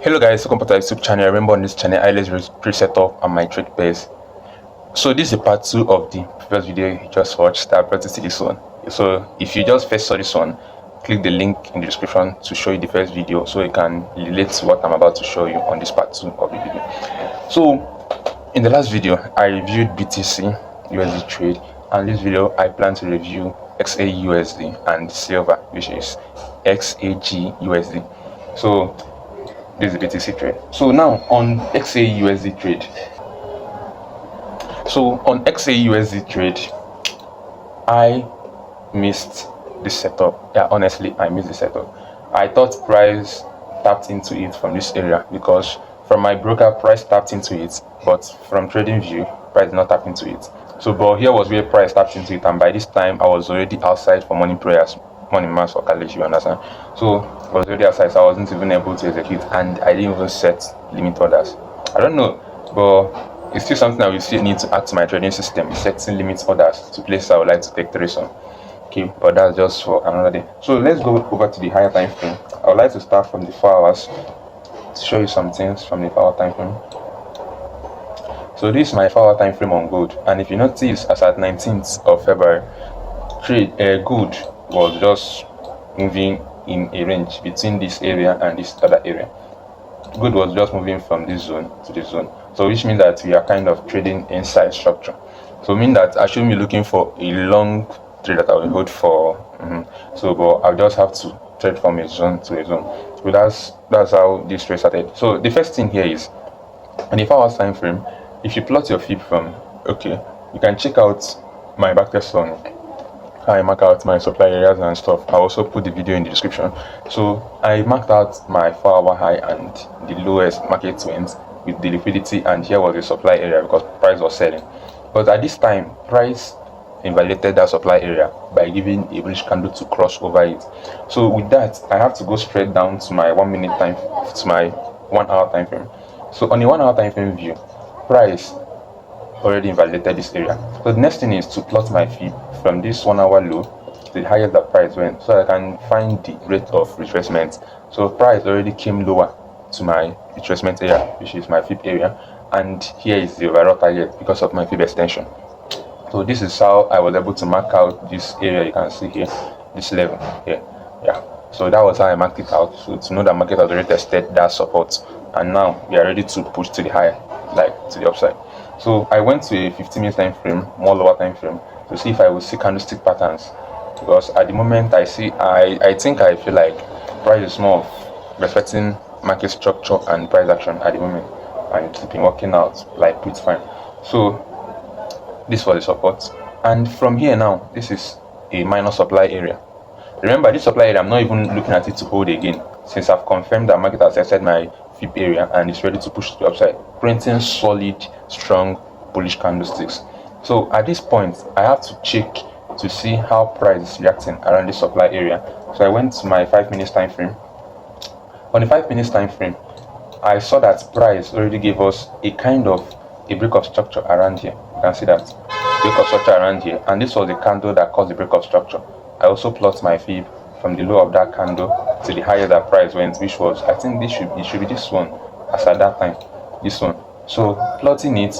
Hello guys, welcome back to our YouTube channel. Remember, on this channel I always pre-set up and my trade pairs. So this is part 2 of the previous video you just watched that brought you to this one. So if you just first saw this one, click the link in the description to show you the first video so you can relate to what I'm about to show you on this part 2 of the video. So in the last video I reviewed BTC USD trade, and this video I plan to review XAUSD and silver, which is XAGUSD. So this is the BTC trade. So now on XAUSD trade. So on XAUSD trade, I missed the setup. Yeah, honestly, I missed the setup. I thought price tapped into it from this area because from my broker, price tapped into it, but from trading view, price did not tap into it. So, but here was where price tapped into it, and by this time I was already outside for morning prayers, morning mass or college, you understand? So I was already outside, so I wasn't even able to execute, and I didn't even set limit orders. I don't know, but it's still something I will still need to add to my trading system, setting limit orders to places I would like to take trades on. Okay, but that's just for another day. So let's go over to the higher time frame. I would like to start from the 4 hours to show you some things from the 4 hour time frame. So this is my 4 hour time frame on gold, and if you notice, as at 19th of February, gold was just moving in a range between this area and this other area. Gold was just moving from this zone to this zone, so which means that we are kind of trading inside structure. So mean that I shouldn't be looking for a long trade that I will hold for. So but I'll just have to trade from a zone to a zone. So that's how this trade started. So the first thing here is on the 4 hours time frame. If you plot your fib from, okay, you can check out my backtest on how I mark out my supply areas and stuff. I'll also put the video in the description. So I marked out my 4 hour high and the lowest market wins with the liquidity, and here was the supply area because price was selling. But at this time, price invalidated that supply area by giving a bullish candle to cross over it. So with that, I have to go straight down to my 1 minute time, to my 1 hour time frame. So on the 1 hour time frame view, price already invalidated this area. So the next thing is to plot my fib from this 1 hour low to the highest that price went, so I can find the rate of retracement. So price already came lower to my retracement area, which is my fib area, and here is the overall target because of my fib extension. So this is how I was able to mark out this area. You can see here, this level here. Yeah, so that was how I marked it out, so to know that market has already tested that support, and now we are ready to push to the higher, like to the upside. So I went to a 15-minute time frame, more lower time frame, to see if I would see candlestick patterns, because at the moment I feel like price is more of respecting market structure and price action at the moment, and it's been working out like pretty fine. So this was the support, and from here now, this is a minor supply area. Remember, this supply area, I'm not even looking at it to hold again, since I've confirmed that market has tested my fib area and it's ready to push to the upside, printing solid, strong bullish candlesticks. So at this point, I have to check to see how price is reacting around this supply area. So I went to my 5 minutes time frame. On the 5 minutes time frame, I saw that price already gave us a kind of a break of structure around here. You can see that break of structure around here, and this was the candle that caused the break of structure. I also plot my fib from the low of that candle to the higher that price went, which was, I think it should be this one, as at that time, this one. So plotting it,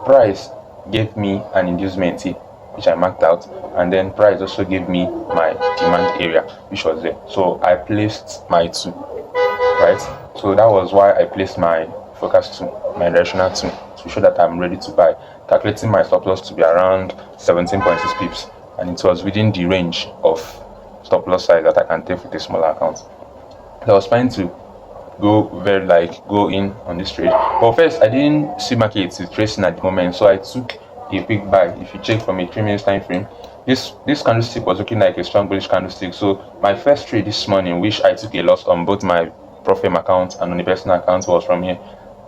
price gave me an inducement here, which I marked out, and then price also gave me my demand area, which was there. So I placed my 2, right? So that was why I placed my focus 2, my directional 2, to show that I'm ready to buy, calculating my stop loss to be around 17.6 pips, and it was within the range of stop loss size that I can take with a smaller account. So I was trying to go in on this trade, but first I didn't see market tracing at the moment, so I took a quick buy. If you check from a 3 minutes time frame, this candlestick was looking like a strong bullish candlestick. So my first trade this morning, which I took a loss on both my profit account and on the personal account, was from here.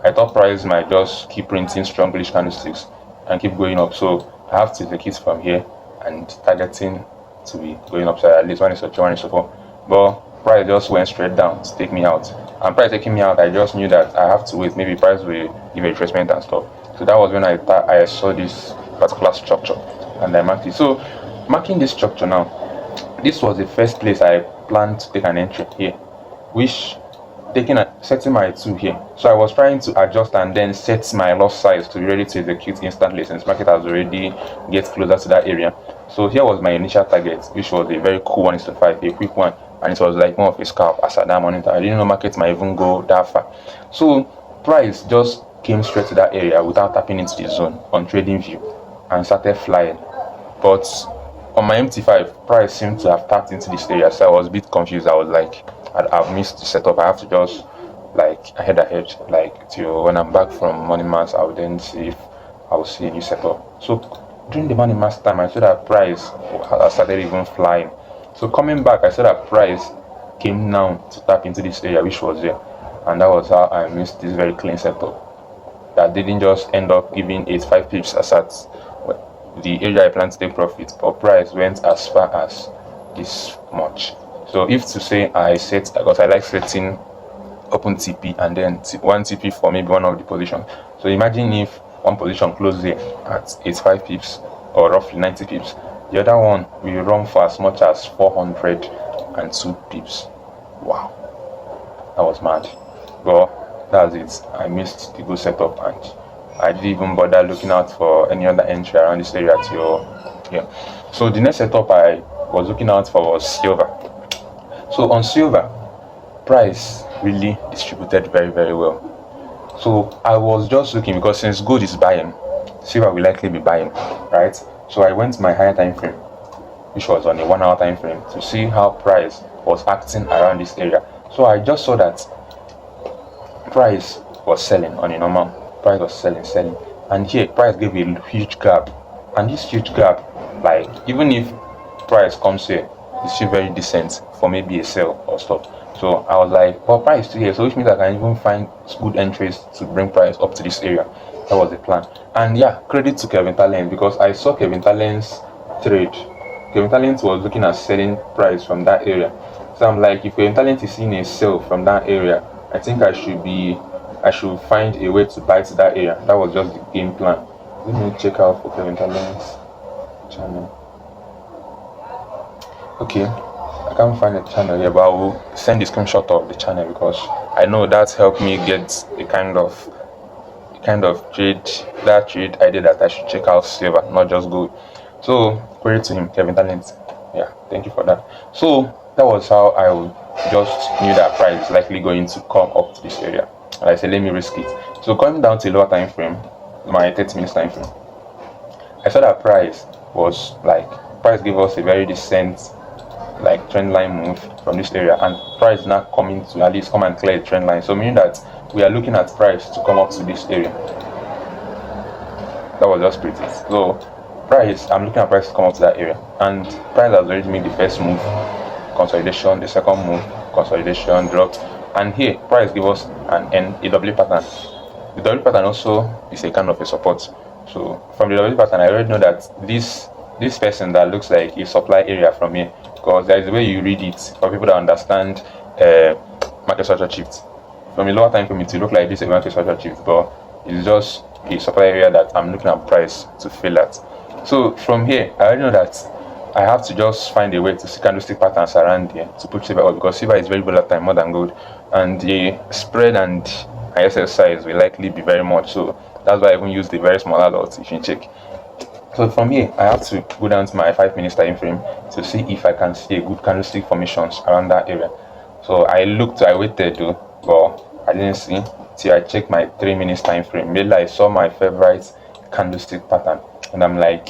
I thought price might just keep printing strong bullish candlesticks and keep going up, so I have to execute from here and targeting to be going upside at least 1 is 1 is 4. But price just went straight down to take me out, and price taking me out, I just knew that I have to wait, maybe price will give a retracement and stuff. So that was when I saw this particular structure and I marked it. So marking this structure now, this was the first place I planned to take an entry here, which setting my 2 here. So I was trying to adjust and then set my loss size to be ready to execute instantly since market has already get closer to that area. So here was my initial target, which was a very cool 1:5, a quick one, and it was like more of a scalp as at that monitor. I didn't know market might even go that far. So price just came straight to that area without tapping into the zone on trading view and started flying. But on my MT5, price seemed to have tapped into this area, so I was a bit confused. I was like, I've missed the setup. I have to just like ahead, like till when I'm back from morning mass, I'll then see if I'll see a new setup. So during the morning mass time, I saw that price started even flying. So coming back, I saw that price came now to tap into this area, which was there, and that was how I missed this very clean setup. That didn't just end up giving 85 pips as at the area I plan to take profit, but price went as far as this much. So if to say I set, because I like setting open TP and then one TP for maybe one of the positions. So imagine if one position closes here at 85 pips or roughly 90 pips, the other one will run for as much as 402 pips. Wow, that was mad. But that's it. I missed the good setup and I didn't even bother looking out for any other entry around this area till here. So the next setup I was looking out for was silver. So on silver, price really distributed very, very well. So I was just looking, because since gold is buying, silver will likely be buying, right? So I went to my higher time frame, which was on a 1 hour time frame, to see how price was acting around this area. So I just saw that price was selling on a normal. Price was selling, and here price gave a huge gap, and this huge gap, like even if price comes here, it's still very decent for maybe a sell or stuff. So I was like, well, price still here, so which means I can even find good entries to bring price up to this area. That was the plan. And yeah, credit to Kevin Talent, because I saw Kevin Talent's trade. Kevin Talent was looking at selling price from that area. So I'm like, if Kevin Talent is seeing a sell from that area, I think I should find a way to buy to that area. That was just the game plan. Let me check out for Kevin Talent's channel. Okay, I can't find a channel here, but I will send a screenshot of the channel, because I know that's helped me get the kind of trade idea that I should check out silver, not just gold. So credit to him, Kevin Talent. Yeah, thank you for that. So that was how I just knew that price is likely going to come up to this area. And I said, let me risk it. So coming down to a lower time frame, my 30 minutes time frame, I saw that price gave us a very decent like trend line move from this area, and price now coming to at least come and clear the trend line. So meaning that we are looking at price to come up to this area. That was just pretty. So I'm looking at price to come up to that area, and price has already made the first move, consolidation, the second move, consolidation, drop, and here price give us a W pattern. The W pattern also is a kind of a support. So from the W pattern, I already know that this person that looks like a supply area from here, because there is a way you read it for people that understand market structure shift. From a lower time frame, it will look like this, a market structure shift, but it's just a supply area that I'm looking at price to fill at. So from here, I already know that I have to just find a way to see candlestick patterns around here to put silver up, because silver is very volatile, more than gold, and the spread and ISS size will likely be very much. So that's why I even use the very small alert if you check. So from here, I have to go down to my 5 minutes time frame to see if I can see a good candlestick formations around that area. So I waited though, but I didn't see till I checked my 3 minutes time frame. Maybe I saw my favorite candlestick pattern, and I'm like,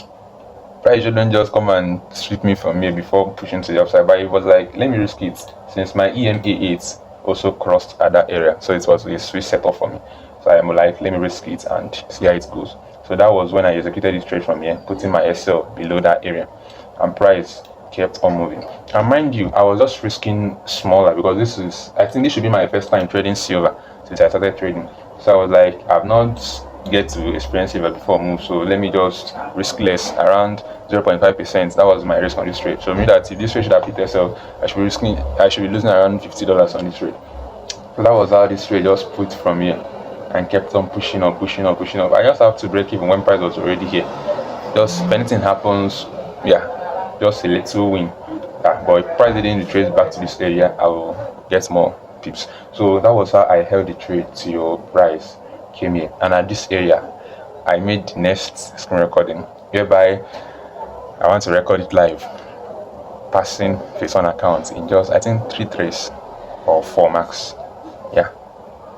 price shouldn't just come and sweep me from here before pushing to the upside. But it was like, let me risk it, since my EMA8 also crossed at that area, so it was a sweet setup for me. So I'm like, let me risk it and see how it goes. So that was when I executed this trade from here, putting my SL below that area, and price kept on moving. And mind you, I was just risking smaller, because I think this should be my first time trading silver since I started trading. So I was like, I've not get to experience silver before move, so let me just risk less, around 0.5%. That was my risk on this trade. So mean that if this trade should have hit SL, I should be losing around $50 on this trade. So that was how this trade just put from here and kept on pushing up. I just have to break even when price was already here. Just if anything happens, yeah, just a little win. But if price didn't retrace back to this area, I will get more pips. So that was how I held the trade till your price came here. And at this area, I made the next screen recording whereby I want to record it live, passing face on account in just, I think, 3 trades or 4 max. Yeah,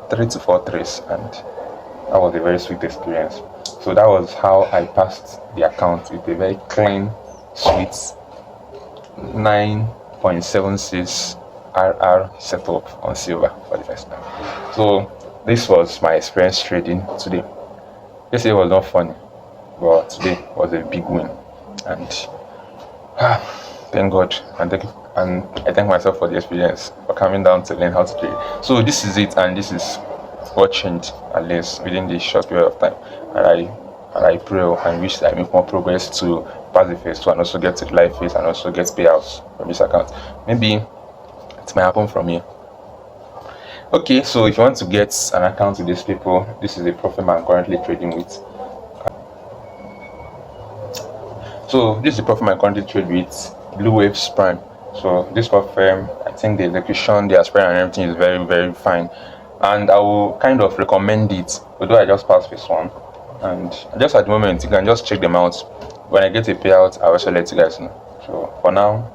3 to 4 trades, and that was a very sweet experience. So that was how I passed the account with a very clean, sweet 9.76 RR setup on silver for the first time. So this was my experience trading today. Yesterday was not funny, but today was a big win, and thank God, and I thank myself for the experience, for coming down to learn how to trade. So this is it, and this is what changed, at least within this short period of time. And I pray and wish that I make more progress to pass the phase 2 and also get to the live phase and also get payouts from this account. Maybe it might happen from here. Okay, so if you want to get an account with these people, this is the profile I'm currently trading with. So this is the profile I'm currently trading with, Blue Waves Prime. So this profile, I think the execution, the aspirant and everything is very, very fine, and I will kind of recommend it, although I just passed phase 1, and just at the moment you can just check them out. When I get a payout, I'll also let you guys know. So for now,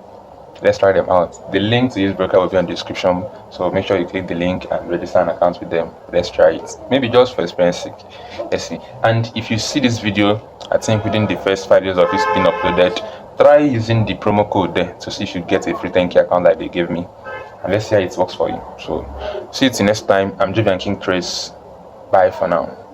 let's try them out. The link to this broker will be in the description, so make sure you click the link and register an account with them. Let's try it, maybe just for experience sake. Let's see. And if you see this video, I think within the first 5 days of it being uploaded, try using the promo code there to see if you get a free 10k account like they gave me, and let's see how it works for you. So see you till next time. I'm Jovianking Trades. Bye for now.